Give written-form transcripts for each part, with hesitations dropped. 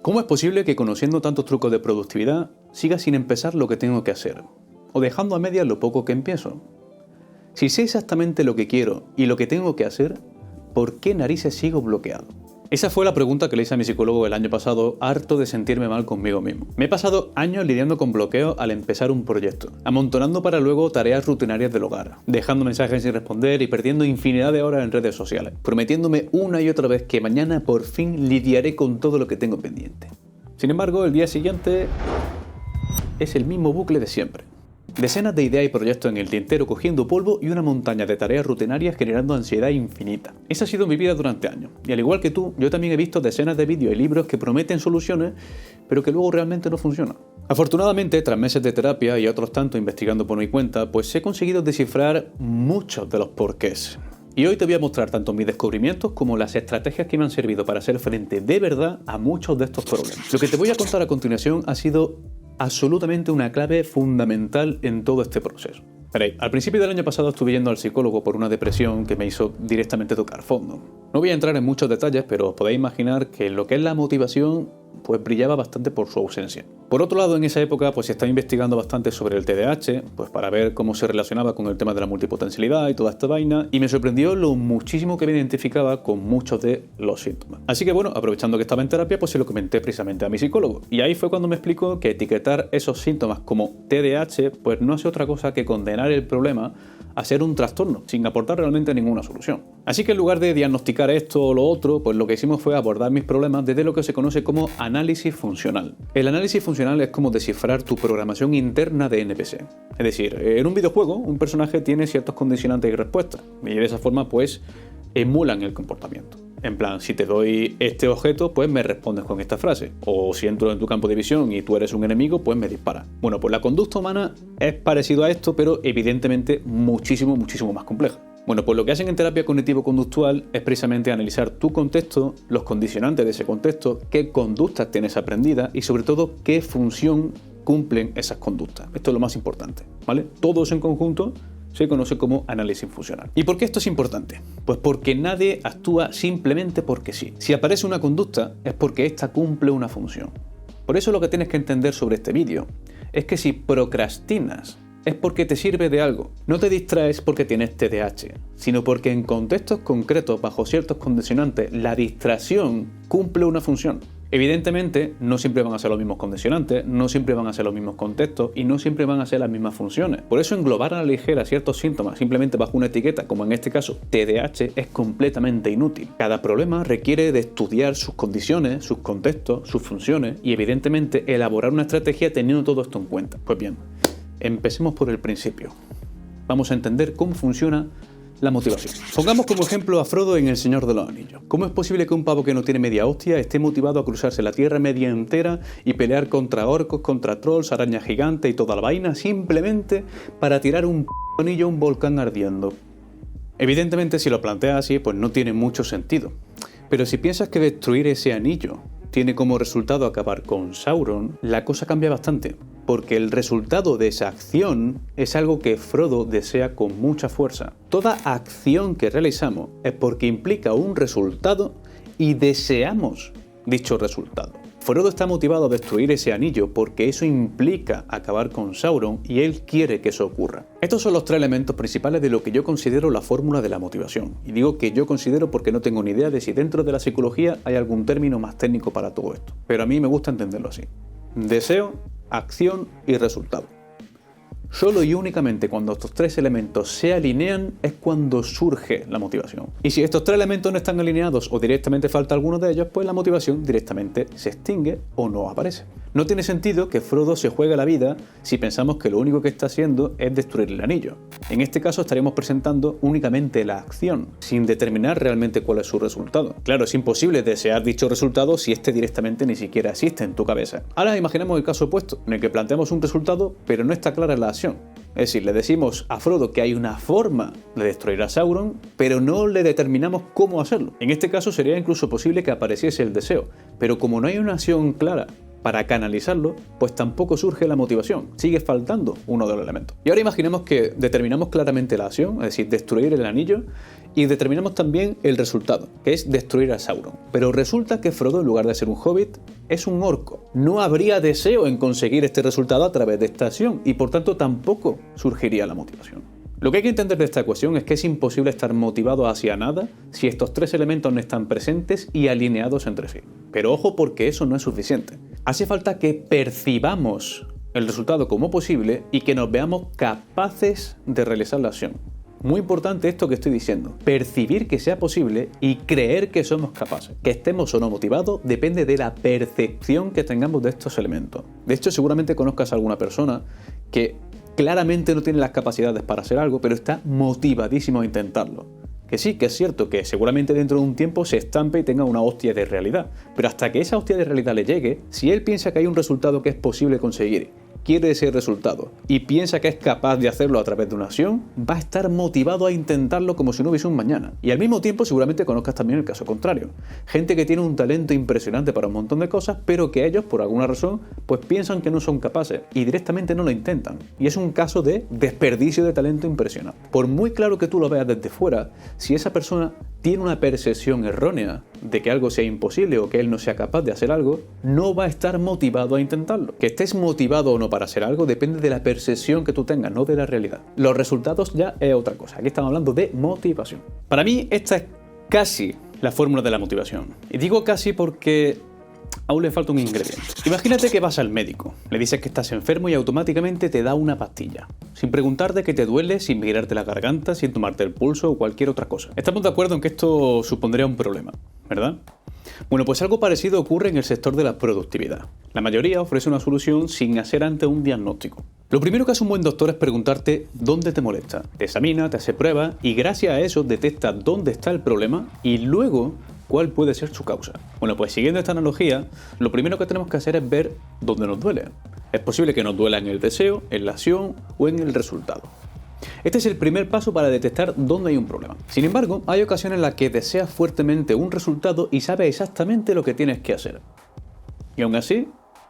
¿Cómo es posible que conociendo tantos trucos de productividad siga sin empezar lo que tengo que hacer? ¿O dejando a medias lo poco que empiezo? Si sé exactamente lo que quiero y lo que tengo que hacer, ¿por qué narices sigo bloqueado? Esa fue la pregunta que le hice a mi psicólogo el año pasado, harto de sentirme mal conmigo mismo. Me he pasado años lidiando con bloqueo al empezar un proyecto, amontonando para luego tareas rutinarias del hogar, dejando mensajes sin responder y perdiendo infinidad de horas en redes sociales, prometiéndome una y otra vez que mañana por fin lidiaré con todo lo que tengo pendiente. Sin embargo, el día siguiente es el mismo bucle de siempre. Decenas de ideas y proyectos en el tintero cogiendo polvo y una montaña de tareas rutinarias generando ansiedad infinita. Esa ha sido mi vida durante años. Y al igual que tú, yo también he visto decenas de vídeos y libros que prometen soluciones, pero que luego realmente no funcionan. Afortunadamente, tras meses de terapia y otros tanto investigando por mi cuenta, pues he conseguido descifrar muchos de los porqués. Y hoy te voy a mostrar tanto mis descubrimientos como las estrategias que me han servido para hacer frente de verdad a muchos de estos problemas. Lo que te voy a contar a continuación ha sido absolutamente una clave fundamental en todo este proceso. Veréis, al principio del año pasado estuve yendo al psicólogo por una depresión que me hizo directamente tocar fondo. No voy a entrar en muchos detalles, pero os podéis imaginar que lo que es la motivación pues brillaba bastante por su ausencia. Por otro lado, en esa época pues estaba investigando bastante sobre el TDAH, pues para ver cómo se relacionaba con el tema de la multipotencialidad y toda esta vaina, y me sorprendió lo muchísimo que me identificaba con muchos de los síntomas. Así que bueno, aprovechando que estaba en terapia, pues se lo comenté precisamente a mi psicólogo, y ahí fue cuando me explicó que etiquetar esos síntomas como TDAH pues no hace otra cosa que condenar el problema a ser un trastorno, sin aportar realmente ninguna solución. Así que en lugar de diagnosticar esto o lo otro, pues lo que hicimos fue abordar mis problemas desde lo que se conoce como análisis funcional. El análisis funcional es como descifrar tu programación interna de NPC. Es decir, en un videojuego, un personaje tiene ciertos condicionantes y respuestas, y de esa forma, pues, emulan el comportamiento. En plan, si te doy este objeto, pues me respondes con esta frase. O si entro en tu campo de visión y tú eres un enemigo, pues me disparas. Bueno, pues la conducta humana es parecido a esto, pero evidentemente muchísimo más compleja. Bueno, pues lo que hacen en terapia cognitivo-conductual es precisamente analizar tu contexto, los condicionantes de ese contexto, qué conductas tienes aprendidas y sobre todo qué función cumplen esas conductas. Esto es lo más importante, ¿vale? Todo eso en conjunto se conoce como análisis funcional. ¿Y por qué esto es importante? Pues porque nadie actúa simplemente porque sí. Si aparece una conducta es porque ésta cumple una función. Por eso lo que tienes que entender sobre este vídeo es que si procrastinas es porque te sirve de algo. No te distraes porque tienes TDAH, sino porque en contextos concretos, bajo ciertos condicionantes, la distracción cumple una función. Evidentemente, no siempre van a ser los mismos condicionantes, no siempre van a ser los mismos contextos y no siempre van a ser las mismas funciones. Por eso englobar a la ligera ciertos síntomas simplemente bajo una etiqueta, como en este caso TDAH, es completamente inútil. Cada problema requiere de estudiar sus condiciones, sus contextos, sus funciones y evidentemente elaborar una estrategia teniendo todo esto en cuenta. Pues bien, empecemos por el principio. Vamos a entender cómo funciona la motivación. Pongamos como ejemplo a Frodo en El Señor de los Anillos. ¿Cómo es posible que un pavo que no tiene media hostia esté motivado a cruzarse la Tierra media entera y pelear contra orcos, contra trolls, arañas gigantes y toda la vaina simplemente para tirar un anillo a un volcán ardiendo? Evidentemente, si lo planteas así, pues no tiene mucho sentido. Pero si piensas que destruir ese anillo tiene como resultado acabar con Sauron, la cosa cambia bastante, porque el resultado de esa acción es algo que Frodo desea con mucha fuerza. Toda acción que realizamos es porque implica un resultado y deseamos dicho resultado. Frodo está motivado a destruir ese anillo porque eso implica acabar con Sauron y él quiere que eso ocurra. Estos son los tres elementos principales de lo que yo considero la fórmula de la motivación. Y digo que yo considero porque no tengo ni idea de si dentro de la psicología hay algún término más técnico para todo esto. Pero a mí me gusta entenderlo así. Deseo, acción y resultado. Solo y únicamente cuando estos tres elementos se alinean es cuando surge la motivación. Y si estos tres elementos no están alineados o directamente falta alguno de ellos, pues la motivación directamente se extingue o no aparece. No tiene sentido que Frodo se juegue la vida si pensamos que lo único que está haciendo es destruir el anillo. En este caso estaríamos presentando únicamente la acción, sin determinar realmente cuál es su resultado. Claro, es imposible desear dicho resultado si este directamente ni siquiera existe en tu cabeza. Ahora imaginemos el caso opuesto, en el que planteamos un resultado, pero no está clara la acción. Es decir, le decimos a Frodo que hay una forma de destruir a Sauron, pero no le determinamos cómo hacerlo. En este caso sería incluso posible que apareciese el deseo, pero como no hay una acción clara para canalizarlo, pues tampoco surge la motivación, sigue faltando uno de los elementos. Y ahora imaginemos que determinamos claramente la acción, es decir, destruir el anillo, y determinamos también el resultado, que es destruir a Sauron. Pero resulta que Frodo, en lugar de ser un hobbit, es un orco. No habría deseo en conseguir este resultado a través de esta acción, y por tanto tampoco surgiría la motivación. Lo que hay que entender de esta ecuación es que es imposible estar motivado hacia nada si estos tres elementos no están presentes y alineados entre sí. Pero ojo, porque eso no es suficiente. Hace falta que percibamos el resultado como posible y que nos veamos capaces de realizar la acción. Muy importante esto que estoy diciendo. Percibir que sea posible y creer que somos capaces. Que estemos o no motivados depende de la percepción que tengamos de estos elementos. De hecho, seguramente conozcas a alguna persona que claramente no tiene las capacidades para hacer algo, pero está motivadísimo a intentarlo. Que sí, que es cierto que seguramente dentro de un tiempo se estampe y tenga una hostia de realidad. Pero hasta que esa hostia de realidad le llegue, si él piensa que hay un resultado que es posible conseguir, quiere ese resultado y piensa que es capaz de hacerlo a través de una acción, va a estar motivado a intentarlo como si no hubiese un mañana. Y al mismo tiempo seguramente conozcas también el caso contrario. Gente que tiene un talento impresionante para un montón de cosas, pero que ellos, por alguna razón, pues piensan que no son capaces y directamente no lo intentan. Y es un caso de desperdicio de talento impresionante. Por muy claro que tú lo veas desde fuera, si esa persona tiene una percepción errónea de que algo sea imposible o que él no sea capaz de hacer algo, no va a estar motivado a intentarlo. Que estés motivado o no para hacer algo depende de la percepción que tú tengas, no de la realidad. Los resultados ya es otra cosa. Aquí estamos hablando de motivación. Para mí esta es casi la fórmula de la motivación. Y digo casi porque aún le falta un ingrediente. Imagínate que vas al médico, le dices que estás enfermo y automáticamente te da una pastilla, sin preguntarte qué te duele, sin mirarte la garganta, sin tomarte el pulso o cualquier otra cosa. Estamos de acuerdo en que esto supondría un problema, ¿verdad? Bueno, pues algo parecido ocurre en el sector de la productividad. La mayoría ofrece una solución sin hacer antes un diagnóstico. Lo primero que hace un buen doctor es preguntarte dónde te molesta. Te examina, te hace pruebas y gracias a eso detecta dónde está el problema y luego cuál puede ser su causa. Bueno, pues siguiendo esta analogía, lo primero que tenemos que hacer es ver dónde nos duele. Es posible que nos duela en el deseo, en la acción o en el resultado. Este es el primer paso para detectar dónde hay un problema. Sin embargo, hay ocasiones en las que deseas fuertemente un resultado y sabes exactamente lo que tienes que hacer. Y aún así,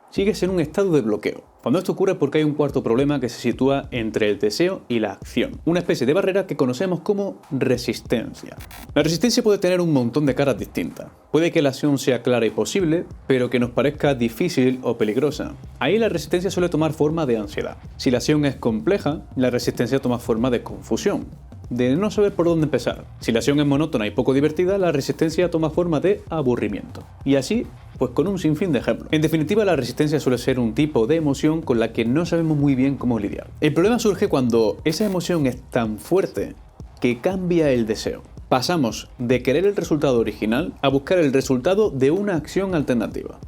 sigues en un estado de bloqueo. Cuando esto ocurre es porque hay un cuarto problema que se sitúa entre el deseo y la acción. Una especie de barrera que conocemos como resistencia. La resistencia puede tener un montón de caras distintas. Puede que la acción sea clara y posible, pero que nos parezca difícil o peligrosa. Ahí la resistencia suele tomar forma de ansiedad. Si la acción es compleja, la resistencia toma forma de confusión, de no saber por dónde empezar. Si la acción es monótona y poco divertida, la resistencia toma forma de aburrimiento. Y así, pues con un sinfín de ejemplos. En definitiva, la resistencia suele ser un tipo de emoción con la que no sabemos muy bien cómo lidiar. El problema surge cuando esa emoción es tan fuerte que cambia el deseo. Pasamos de querer el resultado original a buscar el resultado de una acción alternativa.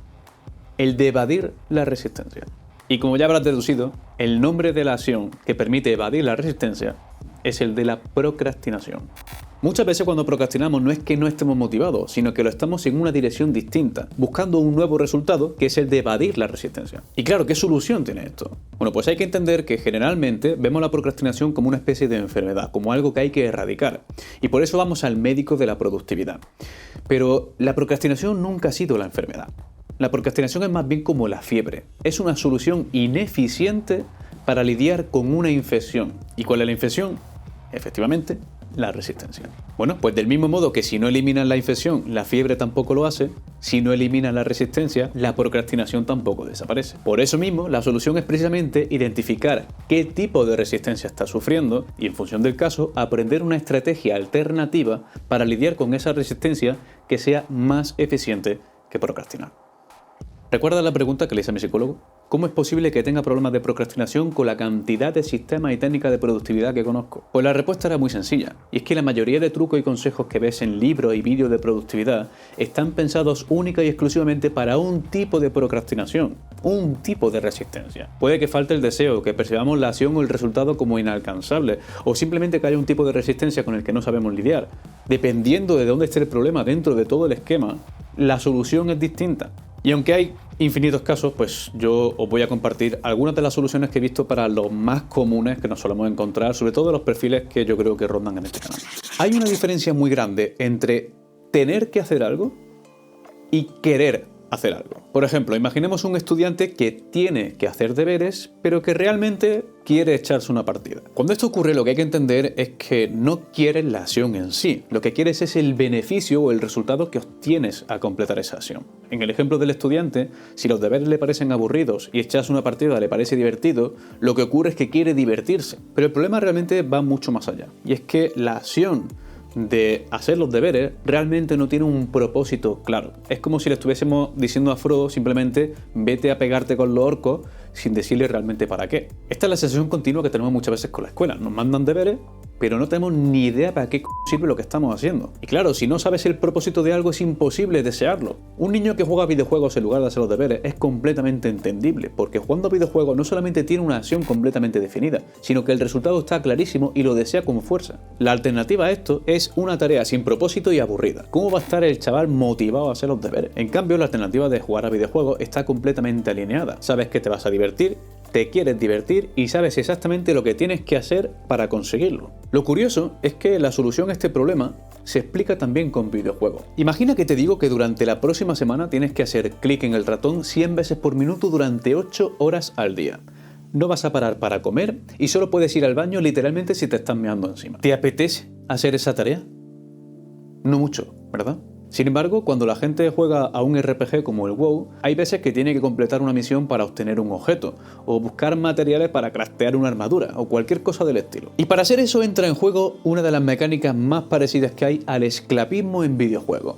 El de evadir la resistencia. Y como ya habrás deducido, el nombre de la acción que permite evadir la resistencia es el de la procrastinación. Muchas veces cuando procrastinamos no es que no estemos motivados, sino que lo estamos en una dirección distinta, buscando un nuevo resultado que es el de evadir la resistencia. Y claro, ¿qué solución tiene esto? Bueno, pues hay que entender que generalmente vemos la procrastinación como una especie de enfermedad, como algo que hay que erradicar. Y por eso vamos al médico de la productividad. Pero la procrastinación nunca ha sido la enfermedad. La procrastinación es más bien como la fiebre. Es una solución ineficiente para lidiar con una infección. ¿Y cuál es la infección? Efectivamente, la resistencia. Bueno, pues del mismo modo que si no eliminan la infección, la fiebre tampoco lo hace, si no eliminan la resistencia, la procrastinación tampoco desaparece. Por eso mismo, la solución es precisamente identificar qué tipo de resistencia está sufriendo y, en función del caso, aprender una estrategia alternativa para lidiar con esa resistencia que sea más eficiente que procrastinar. ¿Recuerdas la pregunta que le hice a mi psicólogo? ¿Cómo es posible que tenga problemas de procrastinación con la cantidad de sistemas y técnicas de productividad que conozco? Pues la respuesta era muy sencilla, y es que la mayoría de trucos y consejos que ves en libros y vídeos de productividad están pensados única y exclusivamente para un tipo de procrastinación, un tipo de resistencia. Puede que falte el deseo, que percibamos la acción o el resultado como inalcanzable, o simplemente que haya un tipo de resistencia con el que no sabemos lidiar. Dependiendo de dónde esté el problema dentro de todo el esquema, la solución es distinta. Y aunque hay infinitos casos, pues yo os voy a compartir algunas de las soluciones que he visto para los más comunes que nos solemos encontrar, sobre todo los perfiles que yo creo que rondan en este canal. Hay una diferencia muy grande entre tener que hacer algo y querer hacer algo. Por ejemplo, imaginemos un estudiante que tiene que hacer deberes, pero que realmente quiere echarse una partida. Cuando esto ocurre, lo que hay que entender es que no quieres la acción en sí. Lo que quieres es el beneficio o el resultado que obtienes a completar esa acción. En el ejemplo del estudiante, si los deberes le parecen aburridos y echarse una partida le parece divertido, lo que ocurre es que quiere divertirse. Pero el problema realmente va mucho más allá. Y es que la acción de hacer los deberes realmente no tiene un propósito claro. Es como si le estuviésemos diciendo a Frodo simplemente vete a pegarte con los orcos sin decirle realmente para qué. Esta es la sensación continua que tenemos muchas veces con la escuela. Nos mandan deberes, pero no tenemos ni idea para qué sirve lo que estamos haciendo. Y claro, si no sabes el propósito de algo es imposible desearlo. Un niño que juega videojuegos en lugar de hacer los deberes es completamente entendible, porque jugando a videojuegos no solamente tiene una acción completamente definida, sino que el resultado está clarísimo y lo desea con fuerza. La alternativa a esto es una tarea sin propósito y aburrida. ¿Cómo va a estar el chaval motivado a hacer los deberes? En cambio, la alternativa de jugar a videojuegos está completamente alineada. Sabes que te vas a divertir, te quieres divertir y sabes exactamente lo que tienes que hacer para conseguirlo. Lo curioso es que la solución a este problema se explica también con videojuegos. Imagina que te digo que durante la próxima semana tienes que hacer clic en el ratón 100 veces por minuto durante 8 horas al día. No vas a parar para comer y solo puedes ir al baño literalmente si te estás meando encima. ¿Te apetece hacer esa tarea? No mucho, ¿verdad? Sin embargo, cuando la gente juega a un RPG como el WoW, hay veces que tiene que completar una misión para obtener un objeto, o buscar materiales para craftear una armadura, o cualquier cosa del estilo. Y para hacer eso entra en juego una de las mecánicas más parecidas que hay al esclavismo en videojuegos: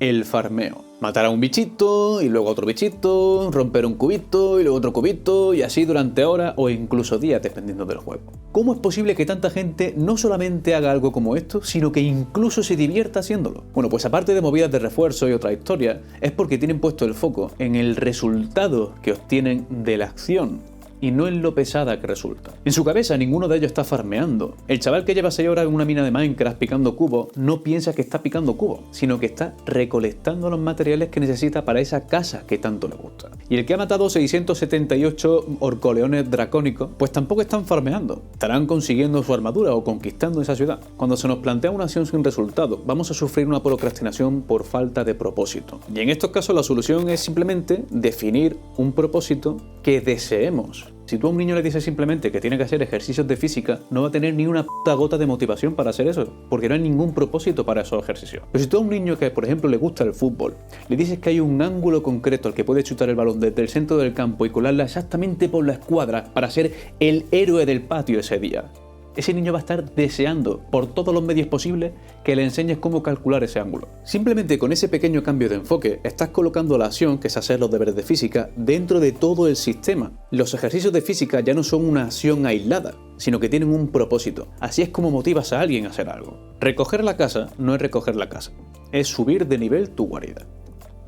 el farmeo. Matar a un bichito, y luego otro bichito, romper un cubito, y luego otro cubito, y así durante horas o incluso días, dependiendo del juego. ¿Cómo es posible que tanta gente no solamente haga algo como esto, sino que incluso se divierta haciéndolo? Bueno, pues aparte de movidas de refuerzo y otra historia, es porque tienen puesto el foco en el resultado que obtienen de la acción, y no en lo pesada que resulta. En su cabeza ninguno de ellos está farmeando. El chaval que lleva 6 horas en una mina de Minecraft picando cubos no piensa que está picando cubos, sino que está recolectando los materiales que necesita para esa casa que tanto le gusta. Y el que ha matado 678 orcoleones dracónicos, pues tampoco están farmeando. Estarán consiguiendo su armadura o conquistando esa ciudad. Cuando se nos plantea una acción sin resultado, vamos a sufrir una procrastinación por falta de propósito. Y en estos casos la solución es simplemente definir un propósito que deseemos. Si tú a un niño le dices simplemente que tiene que hacer ejercicios de física, no va a tener ni una puta gota de motivación para hacer eso, porque no hay ningún propósito para esos ejercicios. Pero si tú a un niño que, por ejemplo, le gusta el fútbol, le dices que hay un ángulo concreto al que puede chutar el balón desde el centro del campo y colarla exactamente por la escuadra para ser el héroe del patio ese día, ese niño va a estar deseando por todos los medios posibles que le enseñes cómo calcular ese ángulo. Simplemente con ese pequeño cambio de enfoque estás colocando la acción, que es hacer los deberes de física, dentro de todo el sistema. Los ejercicios de física ya no son una acción aislada, sino que tienen un propósito. Así es como motivas a alguien a hacer algo. Recoger la casa no es recoger la casa, es subir de nivel tu guarida.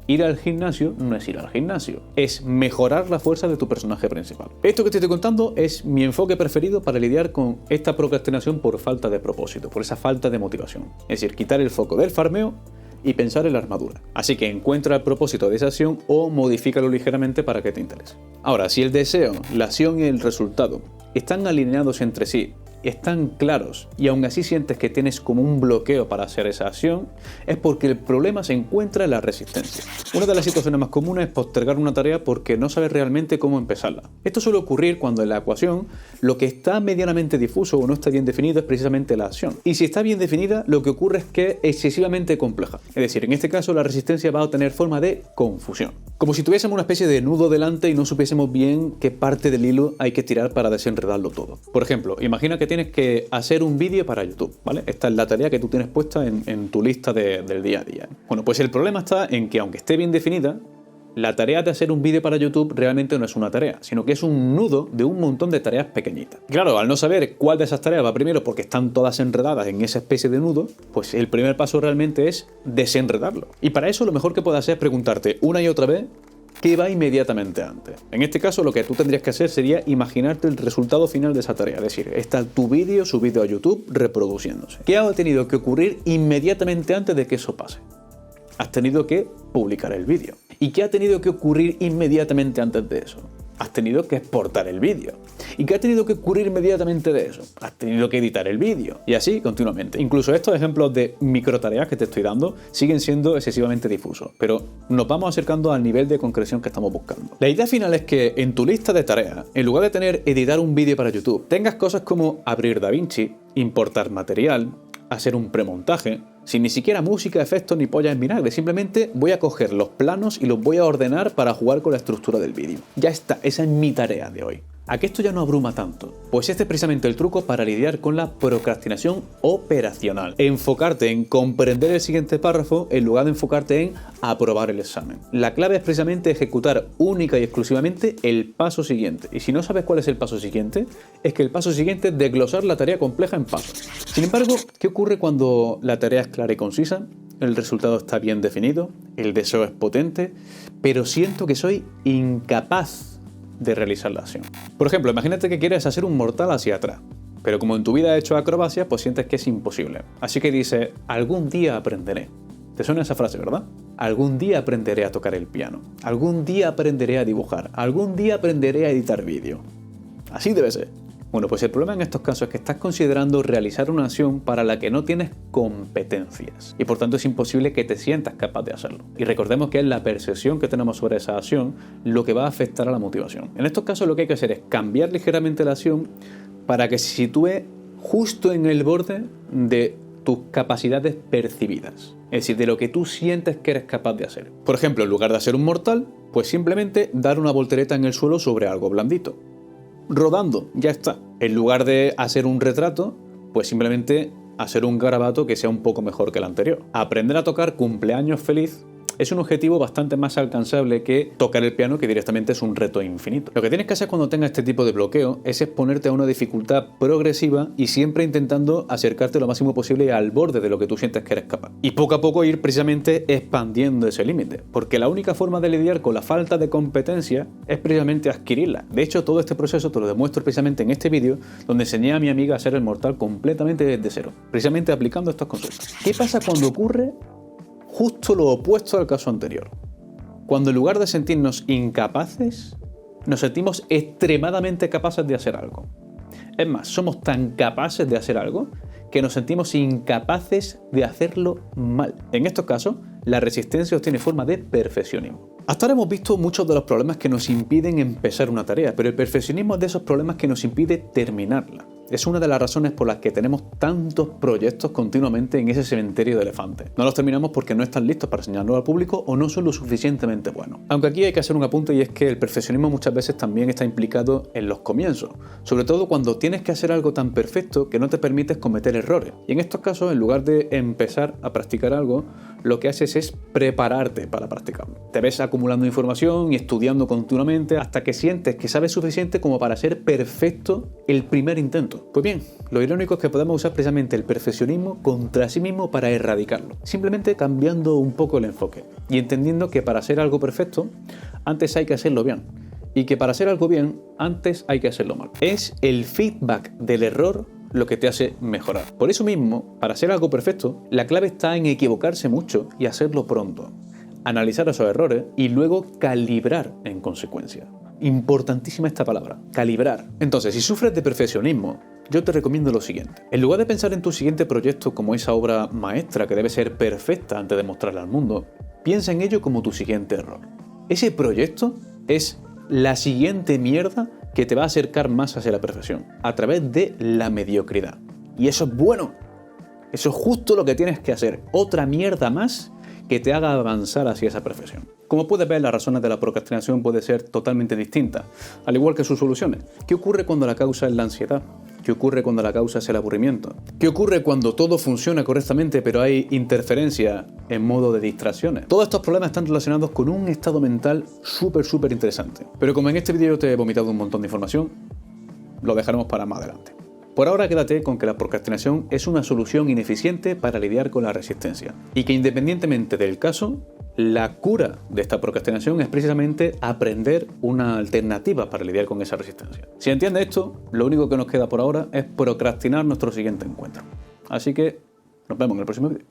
Ir al gimnasio no es ir al gimnasio, es mejorar la fuerza de tu personaje principal. Esto que te estoy contando es mi enfoque preferido para lidiar con esta procrastinación por falta de propósito, por esa falta de motivación. Es decir, quitar el foco del farmeo y pensar en la armadura. Así que encuentra el propósito de esa acción o modifícalo ligeramente para que te interese. Ahora, si el deseo, la acción y el resultado están alineados entre sí, están claros y aún así sientes que tienes como un bloqueo para hacer esa acción, es porque el problema se encuentra en la resistencia. Una de las situaciones más comunes es postergar una tarea porque no sabes realmente cómo empezarla. Esto suele ocurrir cuando en la ecuación lo que está medianamente difuso o no está bien definido es precisamente la acción. Y si está bien definida, lo que ocurre es que es excesivamente compleja. Es decir, en este caso la resistencia va a tener forma de confusión. Como si tuviésemos una especie de nudo delante y no supiésemos bien qué parte del hilo hay que tirar para desenredarlo todo. Por ejemplo, imagina que tienes que hacer un vídeo para YouTube, ¿vale? Esta es la tarea que tú tienes puesta en tu lista del día a día. Bueno, pues el problema está en que aunque esté bien definida, la tarea de hacer un vídeo para YouTube realmente no es una tarea, sino que es un nudo de un montón de tareas pequeñitas. Claro, al no saber cuál de esas tareas va primero porque están todas enredadas en esa especie de nudo, pues el primer paso realmente es desenredarlo. Y para eso lo mejor que puedes hacer es preguntarte una y otra vez ¿qué va inmediatamente antes? En este caso lo que tú tendrías que hacer sería imaginarte el resultado final de esa tarea. Es decir, está tu vídeo subido a YouTube reproduciéndose. ¿Qué ha tenido que ocurrir inmediatamente antes de que eso pase? Has tenido que publicar el vídeo. ¿Y qué ha tenido que ocurrir inmediatamente antes de eso? Has tenido que exportar el vídeo. ¿Y qué ha tenido que ocurrir inmediatamente de eso? Has tenido que editar el vídeo. Y así continuamente. Incluso estos ejemplos de microtareas que te estoy dando siguen siendo excesivamente difusos, pero nos vamos acercando al nivel de concreción que estamos buscando. La idea final es que en tu lista de tareas, en lugar de tener editar un vídeo para YouTube, tengas cosas como abrir DaVinci, importar material, hacer un premontaje, sin ni siquiera música, efectos ni pollas en vinagre. Simplemente voy a coger los planos y los voy a ordenar para jugar con la estructura del vídeo. Ya está, esa es mi tarea de hoy. ¿A qué esto ya no abruma tanto? Pues este es precisamente el truco para lidiar con la procrastinación operacional. Enfocarte en comprender el siguiente párrafo en lugar de enfocarte en aprobar el examen. La clave es precisamente ejecutar única y exclusivamente el paso siguiente. Y si no sabes cuál es el paso siguiente, es que el paso siguiente es desglosar la tarea compleja en pasos. Sin embargo, ¿qué ocurre cuando la tarea es clara y concisa? El resultado está bien definido, el deseo es potente, pero siento que soy incapaz de realizar la acción. Por ejemplo, imagínate que quieres hacer un mortal hacia atrás, pero como en tu vida has hecho acrobacias, pues sientes que es imposible. Así que dices, algún día aprenderé. ¿Te suena esa frase, verdad? Algún día aprenderé a tocar el piano. Algún día aprenderé a dibujar. Algún día aprenderé a editar vídeo. Así debe ser. Bueno, pues el problema en estos casos es que estás considerando realizar una acción para la que no tienes competencias y por tanto es imposible que te sientas capaz de hacerlo. Y recordemos que es la percepción que tenemos sobre esa acción lo que va a afectar a la motivación. En estos casos lo que hay que hacer es cambiar ligeramente la acción para que se sitúe justo en el borde de tus capacidades percibidas, es decir, de lo que tú sientes que eres capaz de hacer. Por ejemplo, en lugar de hacer un mortal, pues simplemente dar una voltereta en el suelo sobre algo blandito. Rodando, ya está. En lugar de hacer un retrato, pues simplemente hacer un garabato que sea un poco mejor que el anterior. Aprender a tocar Cumpleaños Feliz es un objetivo bastante más alcanzable que tocar el piano, que directamente es un reto infinito. Lo que tienes que hacer cuando tengas este tipo de bloqueo es exponerte a una dificultad progresiva y siempre intentando acercarte lo máximo posible al borde de lo que tú sientes que eres capaz. Y poco a poco ir precisamente expandiendo ese límite, porque la única forma de lidiar con la falta de competencia es precisamente adquirirla. De hecho, todo este proceso te lo demuestro precisamente en este vídeo, donde enseñé a mi amiga a hacer el mortal completamente desde cero, precisamente aplicando estas consultas. ¿Qué pasa cuando ocurre justo lo opuesto al caso anterior? Cuando en lugar de sentirnos incapaces, nos sentimos extremadamente capaces de hacer algo. Es más, somos tan capaces de hacer algo que nos sentimos incapaces de hacerlo mal. En estos casos, la resistencia obtiene forma de perfeccionismo. Hasta ahora hemos visto muchos de los problemas que nos impiden empezar una tarea, pero el perfeccionismo es de esos problemas que nos impide terminarla. Es una de las razones por las que tenemos tantos proyectos continuamente en ese cementerio de elefantes. No los terminamos porque no están listos para enseñarlos al público o no son lo suficientemente buenos. Aunque aquí hay que hacer un apunte, y es que el perfeccionismo muchas veces también está implicado en los comienzos, sobre todo cuando tienes que hacer algo tan perfecto que no te permites cometer errores. Y en estos casos, en lugar de empezar a practicar algo, lo que haces es prepararte para practicarlo. Te ves acumulando información y estudiando continuamente hasta que sientes que sabes suficiente como para ser perfecto el primer intento. Pues bien, lo irónico es que podemos usar precisamente el perfeccionismo contra sí mismo para erradicarlo, simplemente cambiando un poco el enfoque y entendiendo que para hacer algo perfecto, antes hay que hacerlo bien, y que para hacer algo bien, antes hay que hacerlo mal. Es el feedback del error lo que te hace mejorar. Por eso mismo, para hacer algo perfecto, la clave está en equivocarse mucho y hacerlo pronto, analizar esos errores y luego calibrar en consecuencia. Importantísima esta palabra, calibrar. Entonces, si sufres de perfeccionismo, yo te recomiendo lo siguiente. En lugar de pensar en tu siguiente proyecto como esa obra maestra que debe ser perfecta antes de mostrarla al mundo, piensa en ello como tu siguiente error. Ese proyecto es la siguiente mierda que te va a acercar más hacia la perfección, a través de la mediocridad. Y eso es bueno. Eso es justo lo que tienes que hacer. Otra mierda más que te haga avanzar hacia esa perfección. Como puedes ver, las razones de la procrastinación pueden ser totalmente distintas, al igual que sus soluciones. ¿Qué ocurre cuando la causa es la ansiedad? ¿Qué ocurre cuando la causa es el aburrimiento? ¿Qué ocurre cuando todo funciona correctamente pero hay interferencia en modo de distracciones? Todos estos problemas están relacionados con un estado mental súper interesante. Pero como en este vídeo te he vomitado un montón de información, lo dejaremos para más adelante. Por ahora quédate con que la procrastinación es una solución ineficiente para lidiar con la resistencia y que independientemente del caso, la cura de esta procrastinación es precisamente aprender una alternativa para lidiar con esa resistencia. Si entiendes esto, lo único que nos queda por ahora es procrastinar nuestro siguiente encuentro. Así que nos vemos en el próximo vídeo.